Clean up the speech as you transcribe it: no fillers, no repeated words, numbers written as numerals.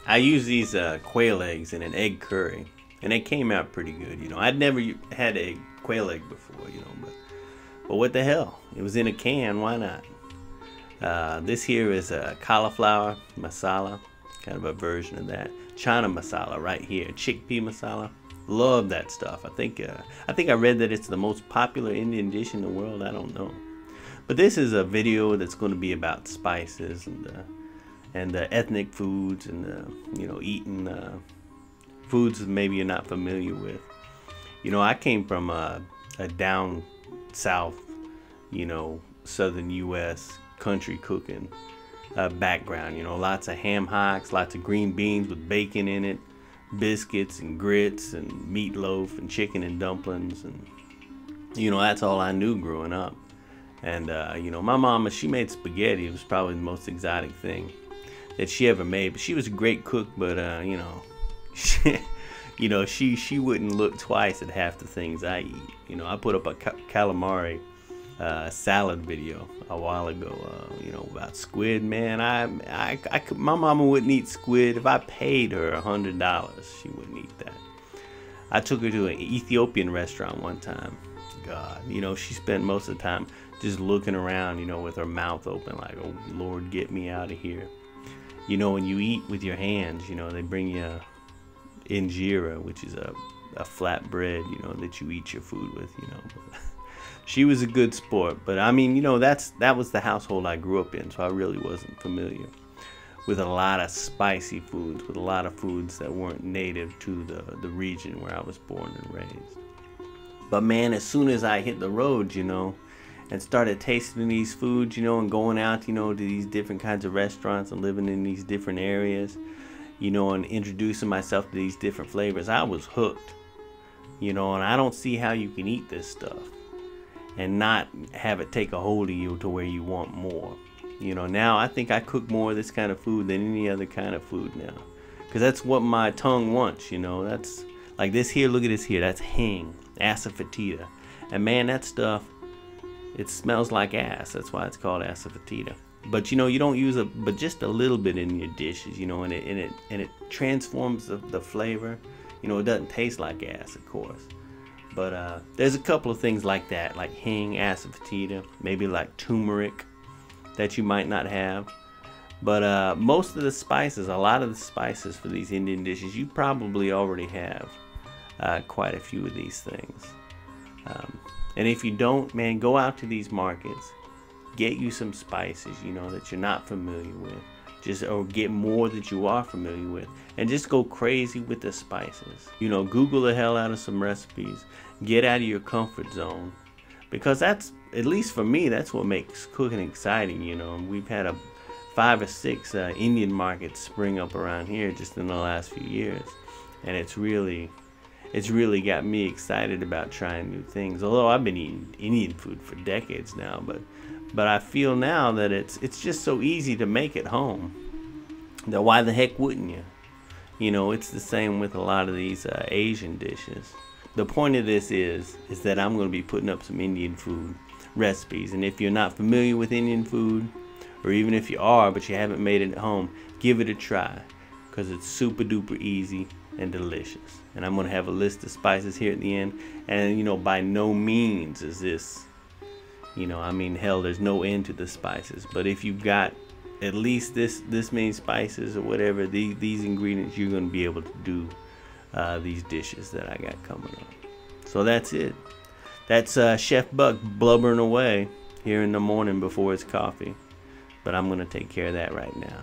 I use these quail eggs in an egg curry, and they came out pretty good. I'd never had a quail egg before, but what the hell? It was in a can. Why not? This here is a cauliflower masala, kind of a version of that. Chana masala right here, chickpea masala. Love that stuff. I think I read that it's the most popular Indian dish in the world. I don't know, but this is a video that's going to be about spices and ethnic foods and eating foods that maybe you're not familiar with. I came from a down south, southern U.S. country cooking background. Lots of ham hocks, lots of green beans with bacon in it, biscuits and grits and meatloaf and chicken and dumplings, and that's all I knew growing up. And my mama, she made spaghetti. It was probably the most exotic thing that she ever made. But she was a great cook, but she wouldn't look twice at half the things I eat. I put up a calamari salad video a while ago, about squid. Man, my mama wouldn't eat squid. If I paid her $100, she wouldn't eat that. I took her to an Ethiopian restaurant one time. God, she spent most of the time just looking around, with her mouth open like, oh Lord, get me out of here. When you eat with your hands, they bring you injera, which is a flat bread, that you eat your food with, She was a good sport, but I mean, that was the household I grew up in, so I really wasn't familiar with a lot of spicy foods, with a lot of foods that weren't native to the region where I was born and raised. But man, as soon as I hit the road, and started tasting these foods, and going out, to these different kinds of restaurants and living in these different areas, and introducing myself to these different flavors, I was hooked, and I don't see how you can eat this stuff and not have it take a hold of you to where you want more. Now I think I cook more of this kind of food than any other kind of food now, because that's what my tongue wants. That's like this here. Look at this here. That's hing, asafoetida, and man, that stuff, it smells like ass. That's why it's called asafoetida. But you don't use but just a little bit in your dishes, and it transforms the flavor. It doesn't taste like ass, of course. But there's a couple of things like that, like hing, asafoetida, maybe like turmeric that you might not have. But most of the spices, a lot of the spices for these Indian dishes, you probably already have quite a few of these things. And if you don't, man, go out to these markets, get you some spices, that you're not familiar with, or get more that you are familiar with, and just go crazy with the spices. Google the hell out of some recipes, get out of your comfort zone, because that's, at least for me, that's what makes cooking exciting. We've had 5 or 6 Indian markets spring up around here just in the last few years, and it's really got me excited about trying new things. Although I've been eating Indian food for decades now, but I feel now that it's just so easy to make at home that why the heck wouldn't you? It's the same with a lot of these Asian dishes. The point of this is that I'm going to be putting up some Indian food recipes, and if you're not familiar with Indian food, or even if you are but you haven't made it at home, give it a try, because it's super duper easy and delicious. And I'm going to have a list of spices here at the end, and by no means is this, hell, there's no end to the spices, but if you've got at least this many spices or whatever, these ingredients, you're going to be able to do these dishes that I got coming up. So that's it. That's Chef Buck blubbering away here in the morning before his coffee, but I'm going to take care of that right now.